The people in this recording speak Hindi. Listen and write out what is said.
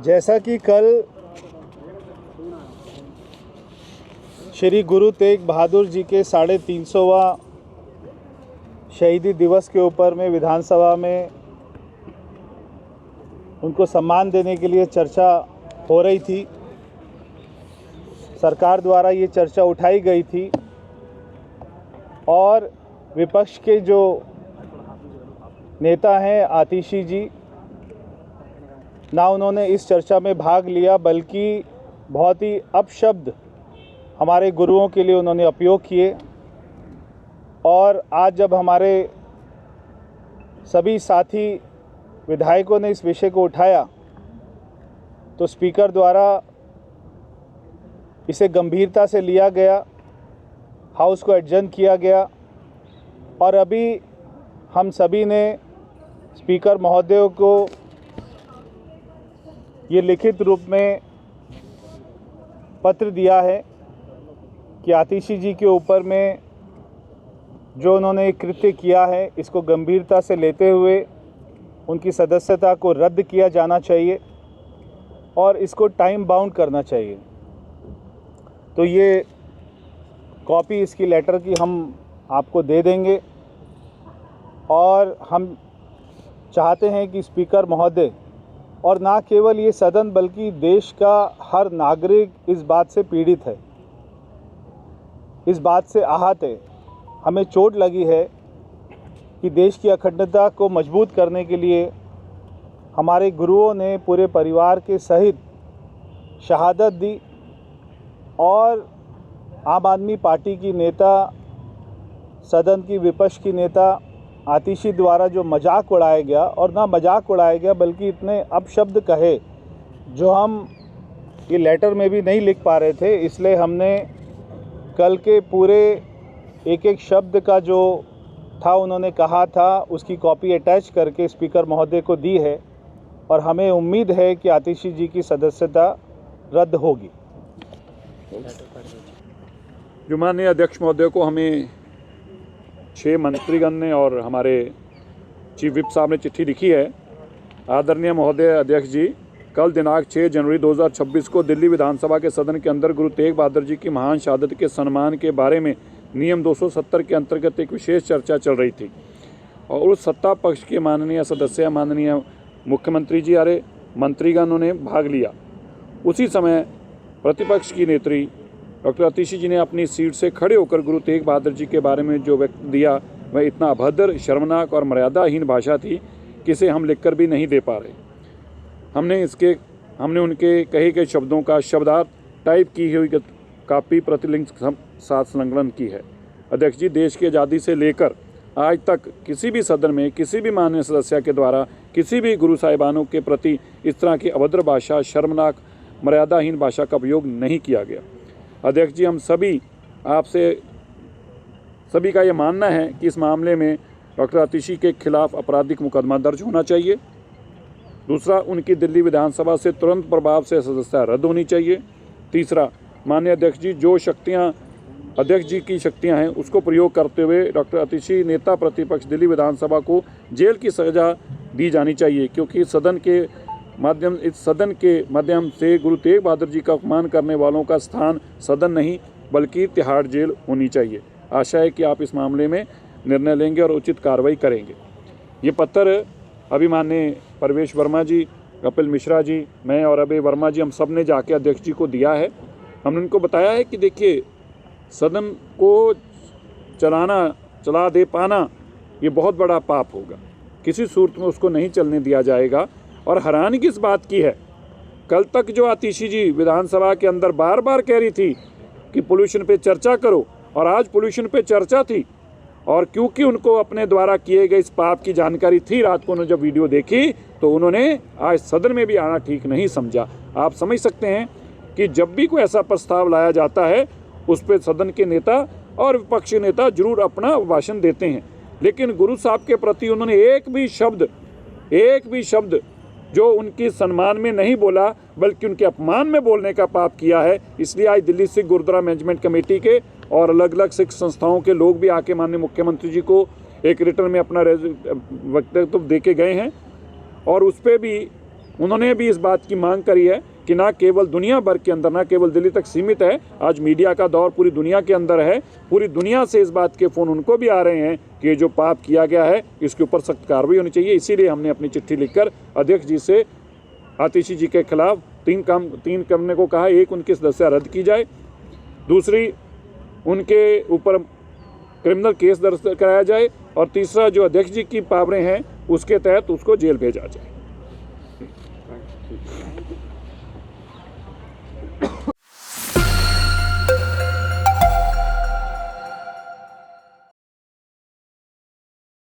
जैसा कि कल श्री गुरु तेग बहादुर जी के 350वां शहीदी दिवस के ऊपर में विधानसभा में उनको सम्मान देने के लिए चर्चा हो रही थी, सरकार द्वारा ये चर्चा उठाई गई थी और विपक्ष के जो नेता हैं आतिशी जी, ना उन्होंने इस चर्चा में भाग लिया बल्कि बहुत ही अपशब्द हमारे गुरुओं के लिए उन्होंने उपयोग किए। और आज जब हमारे सभी साथी विधायकों ने इस विषय को उठाया तो स्पीकर द्वारा इसे गंभीरता से लिया गया, हाउस को एडजर्न किया गया और अभी हम सभी ने स्पीकर महोदय को ये लिखित रूप में पत्र दिया है कि आतिशी जी के ऊपर में जो उन्होंने कृत्य किया है इसको गंभीरता से लेते हुए उनकी सदस्यता को रद्द किया जाना चाहिए और इसको टाइम बाउंड करना चाहिए। तो ये कॉपी इसकी लेटर की हम आपको दे देंगे और हम चाहते हैं कि स्पीकर महोदय और ना केवल ये सदन बल्कि देश का हर नागरिक इस बात से पीड़ित है, इस बात से आहत है, हमें चोट लगी है कि देश की अखंडता को मजबूत करने के लिए हमारे गुरुओं ने पूरे परिवार के सहित शहादत दी और आम आदमी पार्टी की नेता, सदन की विपक्ष की नेता आतिशी द्वारा जो मजाक उड़ाया गया, और ना मजाक उड़ाया गया बल्कि इतने अपशब्द कहे जो हम ये लेटर में भी नहीं लिख पा रहे थे, इसलिए हमने कल के पूरे एक एक शब्द का जो था उन्होंने कहा था उसकी कॉपी अटैच करके स्पीकर महोदय को दी है और हमें उम्मीद है कि आतिशी जी की सदस्यता रद्द होगी। जो माननीय अध्यक्ष महोदय को हमें 6 मंत्रीगण ने और हमारे चीफ विप साहब ने चिट्ठी लिखी है। आदरणीय महोदय अध्यक्ष जी, कल दिनांक 6 जनवरी 2026 को दिल्ली विधानसभा के सदन के अंदर गुरु तेग बहादुर जी की महान शहादत के सम्मान के बारे में नियम 270 के अंतर्गत एक विशेष चर्चा चल रही थी और उस सत्ता पक्ष के माननीय सदस्य, माननीय मुख्यमंत्री जी अरे मंत्रीगणों ने भाग लिया। उसी समय प्रतिपक्ष की नेत्री डॉक्टर आतिशी जी ने अपनी सीट से खड़े होकर गुरु तेग बहादुर जी के बारे में जो वक्त दिया वह इतना अभद्र, शर्मनाक और मर्यादाहीन भाषा थी कि इसे हम लिखकर भी नहीं दे पा रहे। हमने उनके कहे गए शब्दों का शब्दार्थ टाइप की हुई कापी प्रतिलिंग साथ संलग्न की है। अध्यक्ष जी, देश की आज़ादी से लेकर आज तक किसी भी सदन में किसी भी माननीय सदस्य के द्वारा किसी भी गुरु साहिबानों के प्रति इस तरह की अभद्र भाषा, शर्मनाक, मर्यादाहीन भाषा का उपयोग नहीं किया गया। अध्यक्ष जी, हम सभी का ये मानना है कि इस मामले में डॉक्टर आतिशी के खिलाफ आपराधिक मुकदमा दर्ज होना चाहिए। दूसरा, उनकी दिल्ली विधानसभा से तुरंत प्रभाव से सदस्यता रद्द होनी चाहिए। तीसरा, माननीय अध्यक्ष जी, जो शक्तियां अध्यक्ष जी की शक्तियां हैं उसको प्रयोग करते हुए डॉक्टर आतिशी नेता प्रतिपक्ष दिल्ली विधानसभा को जेल की सज़ा दी जानी चाहिए, क्योंकि इस सदन के माध्यम से गुरु तेग बहादुर जी का अपमान करने वालों का स्थान सदन नहीं बल्कि तिहाड़ जेल होनी चाहिए। आशा है कि आप इस मामले में निर्णय लेंगे और उचित कार्रवाई करेंगे। ये पत्र अभी माननीय परवेश वर्मा जी, कपिल मिश्रा जी, मैं और अभय वर्मा जी, हम सब ने जाके अध्यक्ष जी को दिया है। हमने उनको बताया है कि देखिए, सदन को चला दे पाना ये बहुत बड़ा पाप होगा, किसी सूरत में उसको नहीं चलने दिया जाएगा। और हैरानी किस बात की है, कल तक जो आतिशी जी विधानसभा के अंदर बार बार कह रही थी कि पोल्यूशन पे चर्चा करो, और आज पोल्यूशन पे चर्चा थी, और क्योंकि उनको अपने द्वारा किए गए इस पाप की जानकारी थी, रात को उन्होंने जब वीडियो देखी तो उन्होंने आज सदन में भी आना ठीक नहीं समझा। आप समझ सकते हैं कि जब भी कोई ऐसा प्रस्ताव लाया जाता है उस पर सदन के नेता और विपक्षी नेता जरूर अपना भाषण देते हैं, लेकिन गुरु साहब के प्रति उन्होंने एक भी शब्द जो उनके सम्मान में नहीं बोला बल्कि उनके अपमान में बोलने का पाप किया है। इसलिए आज दिल्ली सिख गुरुद्वारा मैनेजमेंट कमेटी के और अलग अलग सिख संस्थाओं के लोग भी आके माननीय मुख्यमंत्री जी को एक रिटर्न में अपना वक्तव्य दे के गए हैं, और उस पर भी उन्होंने भी इस बात की मांग करी है कि ना केवल दुनिया भर के अंदर, ना केवल दिल्ली तक सीमित है, आज मीडिया का दौर पूरी दुनिया के अंदर है, पूरी दुनिया से इस बात के फ़ोन उनको भी आ रहे हैं कि ये जो पाप किया गया है इसके ऊपर सख्त कार्रवाई होनी चाहिए। इसीलिए हमने अपनी चिट्ठी लिखकर अध्यक्ष जी से आतिशी जी के खिलाफ तीन करने को कहा। एक, उनकी सदस्यता रद्द की जाए, दूसरी, उनके ऊपर क्रिमिनल केस दर्ज कराया जाए, और तीसरा, जो अध्यक्ष जी की पावरें हैं उसके तहत उसको जेल भेजा जाए।